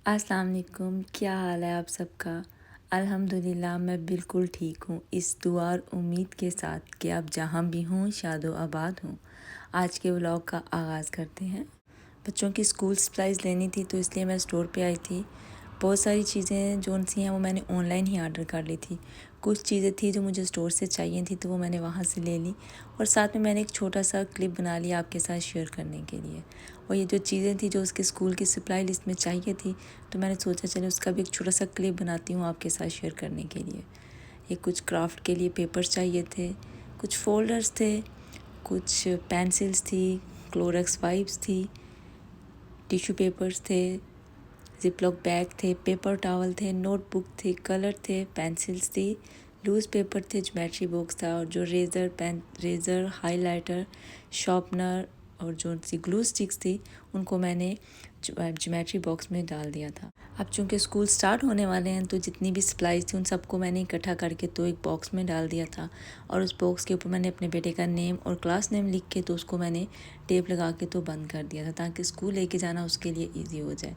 अस्सलाम वालेकुम, क्या हाल है आप सबका। अल्हम्दुलिल्लाह मैं बिल्कुल ठीक हूँ। इस दुआ और उम्मीद के साथ कि आप जहाँ भी हों शादो आबाद हों। आज के व्लॉग का आगाज़ करते हैं। बच्चों की स्कूल सप्लाइज़ लेनी थी तो इसलिए मैं स्टोर पे आई थी। बहुत सारी चीज़ें जो सी हैं वो मैंने ऑनलाइन ही ऑर्डर कर ली थी। कुछ चीज़ें थी जो मुझे स्टोर से चाहिए थी तो वो मैंने वहाँ से ले ली और साथ में मैंने एक छोटा सा क्लिप बना लिया आपके साथ शेयर करने के लिए। और ये जो चीज़ें थी जो उसके स्कूल की सप्लाई लिस्ट में चाहिए थी तो मैंने सोचा चलो उसका भी एक छोटा सा क्लिप बनाती हूँ आपके साथ शेयर करने के लिए। ये कुछ क्राफ्ट के लिए पेपर्स चाहिए थे, कुछ फ़ोल्डर्स थे, कुछ पेंसिल्स थी, क्लोरक्स वाइप्स थी, टिश्यू पेपर्स थे, ज़िपलॉक बैग थे, पेपर टॉवल थे, नोटबुक थे, कलर थे, पेंसिल्स थी, लूज़ पेपर थे, ज्योमेट्री बॉक्स था और जो रेज़र, हाइलाइटर, शार्पनर और जो सी ग्लू स्टिक्स थी उनको मैंने ज्योमेट्री बॉक्स में डाल दिया था। अब चूँकि स्कूल स्टार्ट होने वाले हैं तो जितनी भी सप्लाईज़ थी उन सबको मैंने इकट्ठा करके तो एक बॉक्स में डाल दिया था और उस बॉक्स के ऊपर मैंने अपने बेटे का नेम और क्लास नेम लिख के तो उसको मैंने टेप लगा के तो बंद कर दिया था ताकि स्कूल लेके जाना उसके लिए ईजी हो जाए।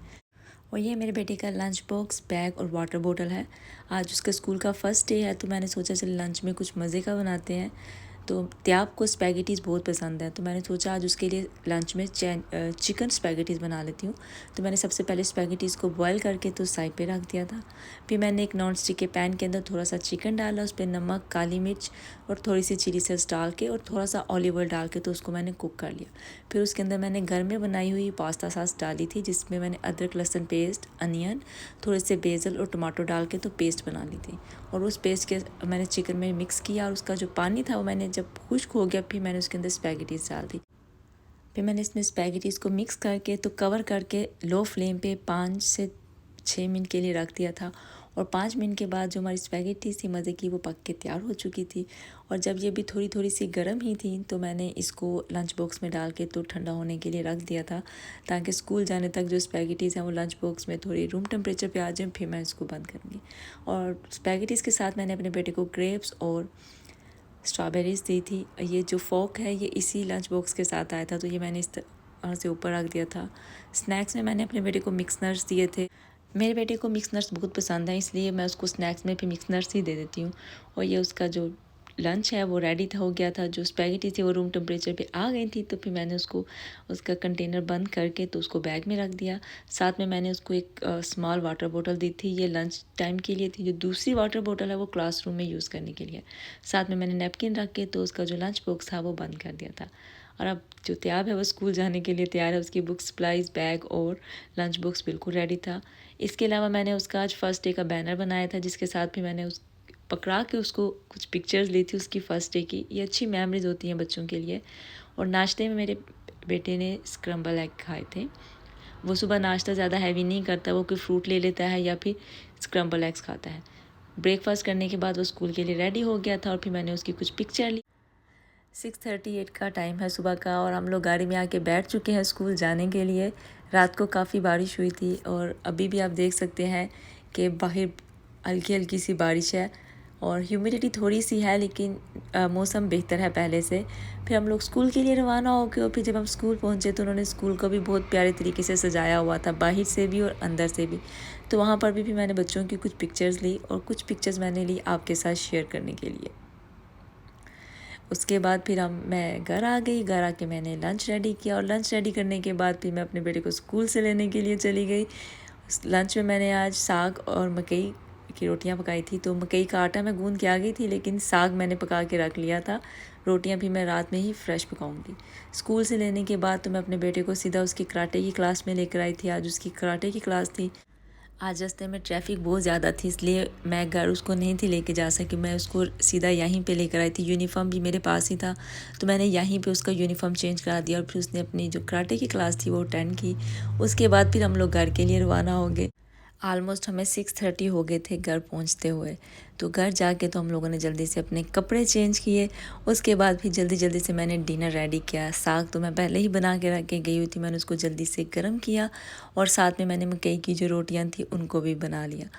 और ये मेरे बेटे का लंच बॉक्स, बैग और वाटर बोतल है। आज उसके स्कूल का फ़र्स्ट डे है तो मैंने सोचा चल लंच में कुछ मज़े का बनाते हैं। तो त्याब को स्पैगेटीज़ बहुत पसंद है तो मैंने सोचा आज उसके लिए लंच में चिकन स्पैगेटीज़ बना लेती हूँ। तो मैंने सबसे पहले स्पैगेटीज़ को बॉयल करके तो साइड पे रख दिया था। फिर मैंने एक नॉन स्टिक के पैन के अंदर थोड़ा सा चिकन डाला, उस पर नमक, काली मिर्च और थोड़ी सी चिली सॉस डाल के और थोड़ा सा ऑलिव ऑयल डाल के तो उसको मैंने कुक कर लिया। फिर उसके अंदर मैंने घर में बनाई हुई पास्ता सॉस डाली थी जिसमें मैंने अदरक लहसुन पेस्ट, अनियन, थोड़े से बेसल और टमाटो डाल के तो पेस्ट बना ली थी और उस पेस्ट के मैंने चिकन में मिक्स किया और उसका जो पानी था वो मैंने जब खुश्क हो गया फिर मैंने उसके अंदर स्पैगेटीज़ डाल दी। फिर मैंने इसमें स्पैगेटीज़ को मिक्स करके तो कवर करके लो फ्लेम पे 5 से 6 मिनट के लिए रख दिया था और 5 मिनट के बाद जो हमारी स्पैगेटी थी मज़े की वो पक के तैयार हो चुकी थी। और जब ये भी थोड़ी थोड़ी सी गर्म ही थी तो मैंने इसको लंच बॉक्स में डाल के तो ठंडा होने के लिए रख दिया था ताकि स्कूल जाने तक जो स्पैगेटीज़ हैं वो लंच बॉक्स में थोड़ी रूम टेम्परेचर पे आ जाए फिर मैं इसको बंद करूँगी। और स्पैगेटीज़ के साथ मैंने अपने बेटे को ग्रेप्स और स्ट्रॉबेरीज़ दी थी। ये जो फ़ोक है ये इसी लंच बॉक्स के साथ आया था तो ये मैंने इस तरह से ऊपर रख दिया था। स्नैक्स में मैंने अपने बेटे को मिक्स नट्स दिए थे। मेरे बेटे को मिक्स नट्स बहुत पसंद है इसलिए मैं उसको स्नैक्स में भी मिक्स नट्स ही दे देती हूँ। और ये उसका जो लंच है वो रेडी था, हो गया था। जो स्पैगेटी थी वो रूम टेम्परेचर पे आ गई थी तो फिर मैंने उसको उसका कंटेनर बंद करके तो उसको बैग में रख दिया। साथ में मैंने उसको एक स्मॉल वाटर बोतल दी थी, ये लंच टाइम के लिए थी। जो दूसरी वाटर बोतल है वो क्लासरूम में यूज़ करने के लिए। साथ में मैंने नैपकिन रख के तो उसका जो लंच बॉक्स था वो बंद कर दिया था। और अब जो त्याब है वो स्कूल जाने के लिए तैयार है। उसकी बुक, सप्लाइज़, बैग और लंच बॉक्स बिल्कुल रेडी था। इसके अलावा मैंने उसका आज फ़र्स्ट डे का बैनर बनाया था जिसके साथ भी मैंने उस पकड़ा के उसको कुछ पिक्चर्स ली थी उसकी फ़र्स्ट डे की। ये अच्छी मेमोरीज़ होती हैं बच्चों के लिए। और नाश्ते में मेरे बेटे ने स्क्रम्बल एग खाए थे। वो सुबह नाश्ता ज़्यादा हैवी नहीं करता, वो कोई फ्रूट ले लेता है या फिर स्क्रम्बल एग्स खाता है। ब्रेकफास्ट करने के बाद वो स्कूल के लिए रेडी हो गया था और फिर मैंने उसकी कुछ पिक्चर ली। 6:38 का टाइम है सुबह का और हम लोग गाड़ी में आके बैठ चुके हैं स्कूल जाने के लिए। रात को काफ़ी बारिश हुई थी और अभी भी आप देख सकते हैं कि बाहर हल्की हल्की सी बारिश है और ह्यूमिडिटी थोड़ी सी है लेकिन मौसम बेहतर है पहले से। फिर हम लोग स्कूल के लिए रवाना हो गए और फिर जब हम स्कूल पहुंचे तो उन्होंने स्कूल को भी बहुत प्यारे तरीके से सजाया हुआ था, बाहर से भी और अंदर से भी। तो वहाँ पर भी मैंने बच्चों की कुछ पिक्चर्स ली और कुछ पिक्चर्स मैंने ली आपके साथ शेयर करने के लिए। उसके बाद फिर मैं घर आ गई। घर आके मैंने लंच रेडी किया और लंच रेडी करने के बाद फिर मैं अपने बेटे को स्कूल से लेने के लिए चली गई। लंच में मैंने आज साग और मकई की रोटियां पकाई थी। तो मकई का आटा मैं गूंद के आ गई थी लेकिन साग मैंने पका के रख लिया था। रोटियां भी मैं रात में ही फ्रेश पकाऊंगी। स्कूल से लेने के बाद तो मैं अपने बेटे को सीधा उसकी कराटे की क्लास में लेकर आई थी। आज उसकी कराटे की क्लास थी। आज रास्ते में ट्रैफिक बहुत ज़्यादा थी इसलिए मैं घर उसको नहीं थी लेके जा सकी। मैं उसको सीधा यहीं पे लेकर आई थी। यूनिफ़ॉर्म भी मेरे पास ही था तो मैंने यहीं पे उसका यूनिफ़ॉर्म चेंज करा दिया और फिर उसने अपनी जो कराटे की क्लास थी वो अटेंड की। उसके बाद फिर हम लोग घर के लिए रवाना हो गए। ऑलमोस्ट हमें 6:30 हो गए थे घर पहुंचते हुए। तो घर जाके तो हम लोगों ने जल्दी से अपने कपड़े चेंज किए। उसके बाद फिर जल्दी जल्दी से मैंने डिनर रेडी किया। साग तो मैं पहले ही बना के रख के गई हुई थी, मैंने उसको जल्दी से गर्म किया और साथ में मैंने मकई की जो रोटियां थी उनको भी बना लिया।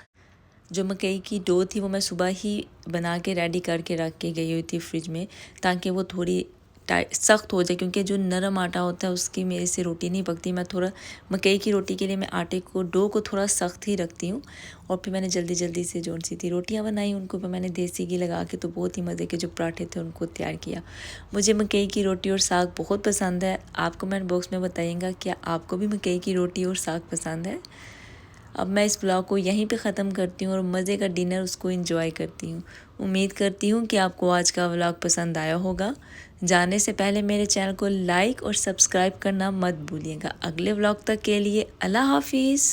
जो मकई की डो थी वो मैं सुबह ही बना के रेडी करके रख के गई हुई थी फ्रिज में ताकि वो थोड़ी सख्त हो जाए, क्योंकि जो नरम आटा होता है उसकी मेरे से रोटी नहीं पकती। मैं थोड़ा मकई की रोटी के लिए मैं आटे को डो को थोड़ा सख्त ही रखती हूँ। और फिर मैंने जल्दी जल्दी से जो सी थी रोटियाँ बनाई, उनको पर मैंने देसी घी लगा के तो बहुत ही मज़े के जो पराठे थे उनको तैयार किया। मुझे मकई की रोटी और साग बहुत पसंद है। आप कमेंट बॉक्स में बताइएगा क्या आपको भी मकई की रोटी और साग पसंद है। अब मैं इस ब्लॉग को यहीं पे ख़त्म करती हूँ और मज़े का डिनर उसको एंजॉय करती हूँ। उम्मीद करती हूँ कि आपको आज का व्लॉग पसंद आया होगा। जाने से पहले मेरे चैनल को लाइक और सब्सक्राइब करना मत भूलिएगा। अगले व्लॉग तक के लिए अल्लाह हाफिज़।